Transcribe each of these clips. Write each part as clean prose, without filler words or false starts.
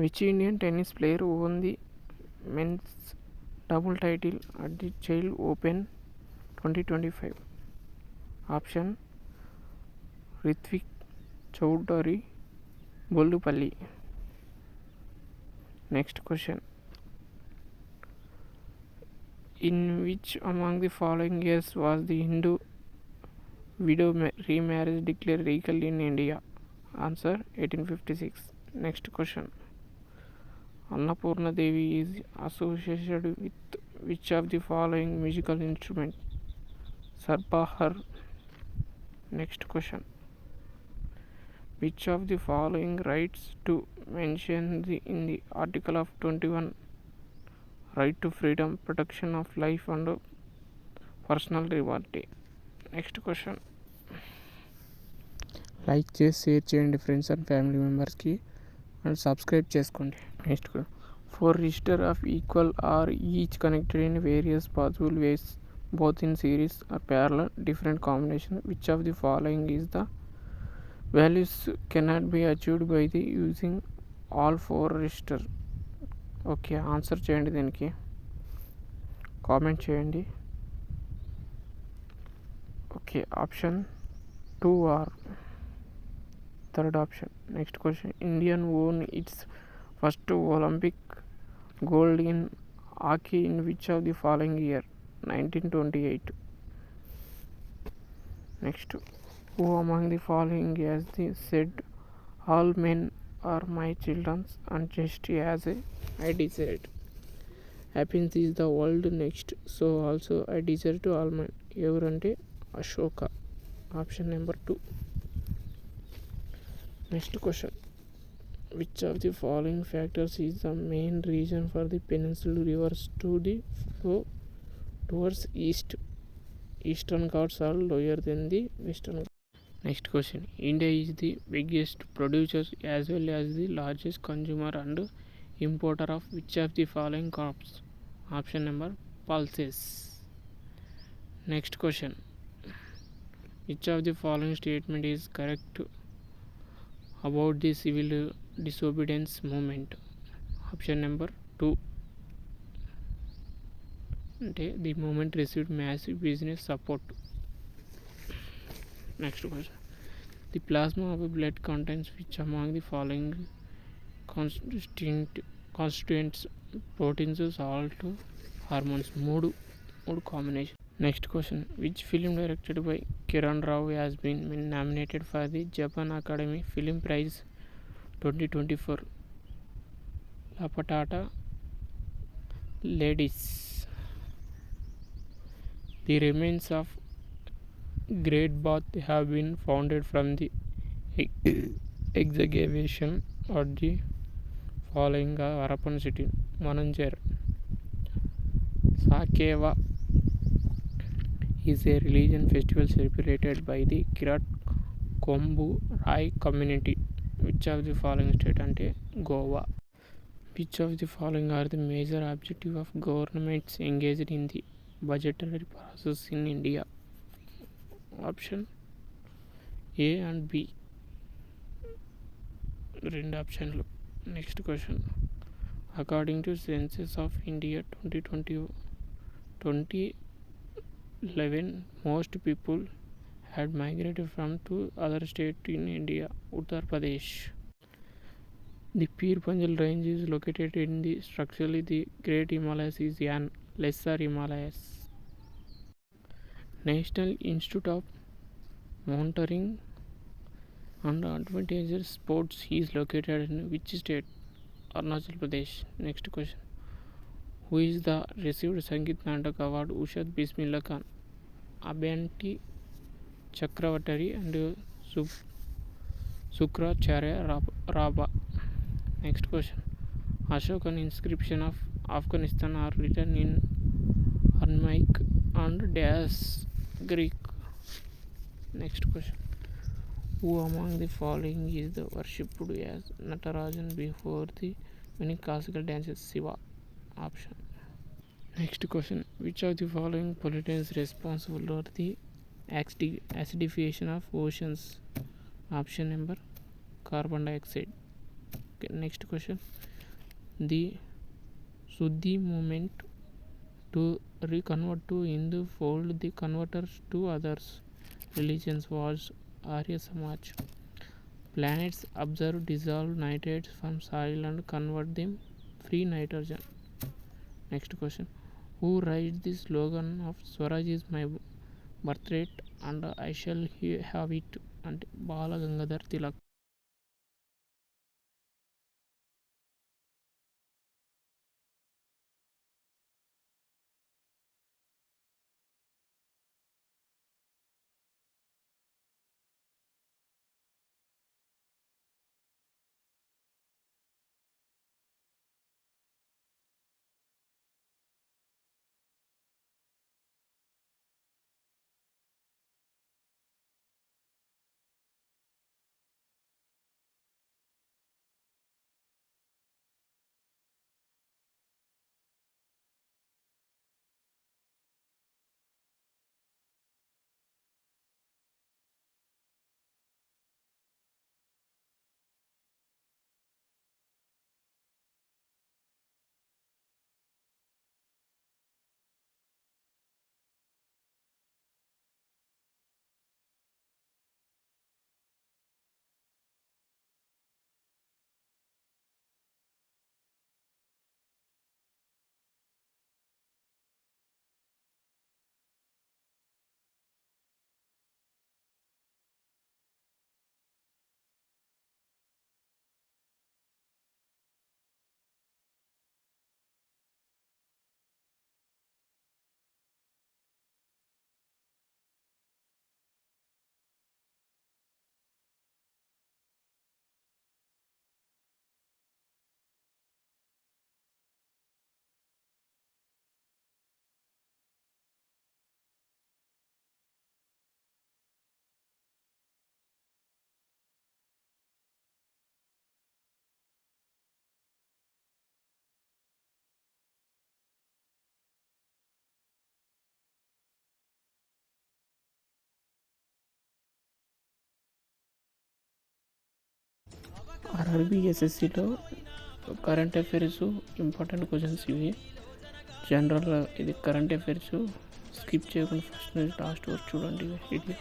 Which Indian tennis player won the men's double title at the Chile Open 2025? Option: Ritvik Choudhury, Bollupalli. Next question. In which among the following years was the Hindu widow remarriage declared legal in India? Answer: 1856. Next question. Annapurna Devi is associated with which of the following musical instrument? Sarpahar. Next question. Which of the following rights to mention in the Article of 21 right to freedom, protection of life and personal liberty? Next question. Like చేసి share చేయండి friends and family మెంబర్స్కి and subscribe చేసుకోండి. Next four resistor of equal R each connected in various possible ways both in series or parallel different combination. Which of the following is the values cannot be achieved by the using all four register? Okay, answer చేయండి, దీనికి comment చేయండి. Okay, option 2 or third option. Next question. Indian won its first Olympic gold in hockey in which of the following year? 1928. Next. Who among the following has said all men are my children and just as I desired? Happiness is the world. Next. So also I desire to all men. Evarante Ashoka. Option number 2. Next question. Which of the following factors is the main reason for the peninsular rivers to the flow towards east? Eastern Ghats are lower than the western. Next question. India is the biggest producer as well as the largest consumer and importer of which of the following crops? Option number pulses. Next question. Which of the following statement is correct about the civil disobedience movement? Option number 2. The movement received massive business support. Next question. The plasma of blood contains which among the following constituents? Proteins, salt, hormones. మూడు combination. Next question. Which film directed by Kiran Rao has been nominated for the Japan Academy Film Prize 2024? La Patata Ladies. The remains of Great Bath have been found from the excavation of the following Harappan city: Mananjar. Sakeva is a religion festival celebrated by the Kirat Kombu Rai community. Which of the following state? Ante Goa. Which of the following are the major objective of governments engaged in the budgetary process in India? Option A and B. రెండు ఆప్షన్లు. Next question. According to census of India 2011 most people had migrated from two other states in India. Uttar Pradesh. The Pir Panjal range is located in the structurally the Great Himalayas is an Lesser Himalayas. National Institute of Monitoring and Advantages Sports is located in which state? Arunachal Pradesh. Next question. Who is the received Sangeet Natak Award Ushad Bismillah Khan? Abhanti Chakravarti and Sukracharya Raba. Next question. Ashokan inscription of Afghanistan are written in Aramaic and Dash Greek. Next question. Who among the following is the worshipped as Natarajan before the many classical dances? Shiva. Option. Next question. Which of the following pollutants responsible for the acidification of oceans? Option number carbon dioxide. Okay, next question. The movement to reconvert to Hindu fold the converters to others religions was Arya Samaj. Planets observe dissolve nitrates from soil and convert them free nitrogen. Next question. Who writes the slogan of Swaraj is my birthright and I shall have it? And Bala Gangadhar Tilak. RRB ఎస్ఎస్సిలో current affairs important questions ఇవి. General ఇది current affairs skip చేయకుండా first నుంచి last వరకు చూడండి video.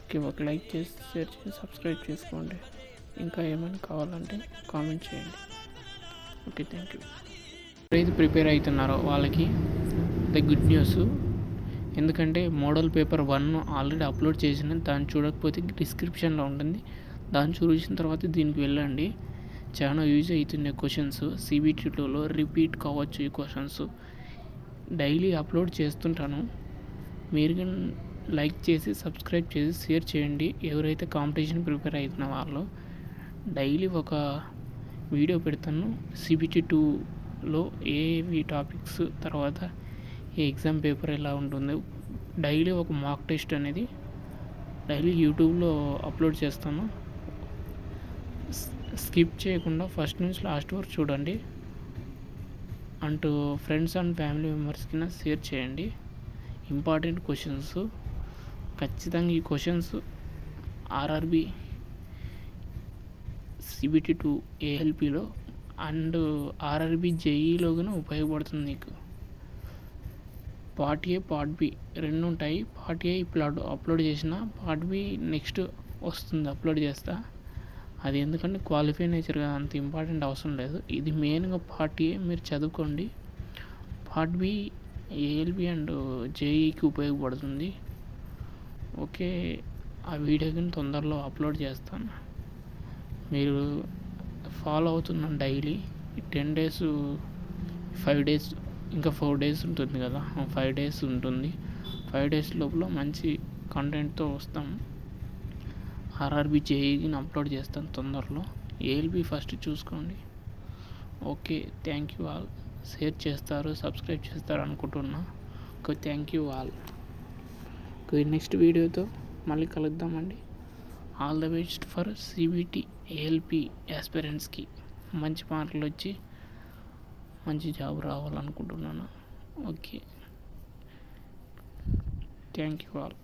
Okay, ఒక like చేసి share చేసి సబ్స్క్రైబ్ చేసుకోండి. ఇంకా ఏమైనా కావాలంటే కామెంట్ చేయండి. Okay, thank you. ఎవరైతే ప్రిపేర్ అవుతున్నారో వాళ్ళకి ద గుడ్ న్యూస్. ఎందుకంటే మోడల్ పేపర్ 1 ఆల్రెడీ అప్లోడ్ చేసిన, దాన్ని చూడకపోతే డిస్క్రిప్షన్లో ఉంటుంది. దాన్ని చూసిన తర్వాత దీనికి వెళ్ళండి. చాలా యూజ్ అవుతుంది క్వశ్చన్స్. CBT 2లో రిపీట్ కావచ్చు ఈ క్వశ్చన్స్. డైలీ అప్లోడ్ చేస్తుంటాను. మీరు కానీ లైక్ చేసి సబ్స్క్రైబ్ చేసి షేర్ చేయండి. ఎవరైతే కాంపిటీషన్ ప్రిపేర్ అవుతున్న వాళ్ళు డైలీ ఒక వీడియో పెడతాను. CBT 2లో ఏవి టాపిక్స్, తర్వాత ఏ ఎగ్జామ్ పేపర్ ఎలా ఉంటుందో డైలీ ఒక మాక్ టెస్ట్ అనేది డైలీ యూట్యూబ్లో అప్లోడ్ చేస్తాను. స్కిప్ చేయకుండా ఫస్ట్ నుంచి లాస్ట్ వరకు చూడండి. అంటూ ఫ్రెండ్స్ అండ్ ఫ్యామిలీ మెంబర్స్కి షేర్ చేయండి. ఇంపార్టెంట్ క్వశ్చన్స్ ఖచ్చితంగా. ఈ క్వశ్చన్స్ ఆర్ఆర్బి CBT 2 ALPలో అండ్ ఆర్ఆర్బి JEEలో కూడా ఉపయోగపడుతుంది నీకు. పార్ట్ A పార్ట్ B 2 ఉంటాయి. పార్ట్ A ఇప్పుడు అప్లోడ్ చేసిన, పార్ట్ B నెక్స్ట్ వస్తుంది, అప్లోడ్ చేస్తా. అది ఎందుకంటే క్వాలిఫై నేచర్ కదా, అంత ఇంపార్టెంట్ అవసరం లేదు. ఇది మెయిన్గా పార్ట్ A మీరు చదువుకోండి. పార్ట్ B ALP అండ్ JEEకి ఉపయోగపడుతుంది. ఓకే, ఆ వీడియో కానీ తొందరలో అప్లోడ్ చేస్తాను. మీరు ఫాలో అవుతున్నాను డైలీ. 10 days 5 days ఇంకా 4 days ఉంటుంది కదా, 5 days ఉంటుంది. 5 days లోపల మంచి కంటెంట్తో వస్తాం. ఆర్ఆర్బి JEEకి అప్లోడ్ చేస్తాను తొందరలో. ALP ఫస్ట్ చూసుకోండి. Okay, thank you all. Share చేస్తారు, సబ్స్క్రైబ్ చేస్తారు అనుకుంటున్నా. Okay, thank you all. Okay, next వీడియోతో మళ్ళీ కలుద్దామండి. All the best for CBT ALP యాస్పిరెంట్స్కి మంచి మార్కులు వచ్చి మంచి జాబ్ రావాలనుకుంటున్నాను. Okay, thank you all.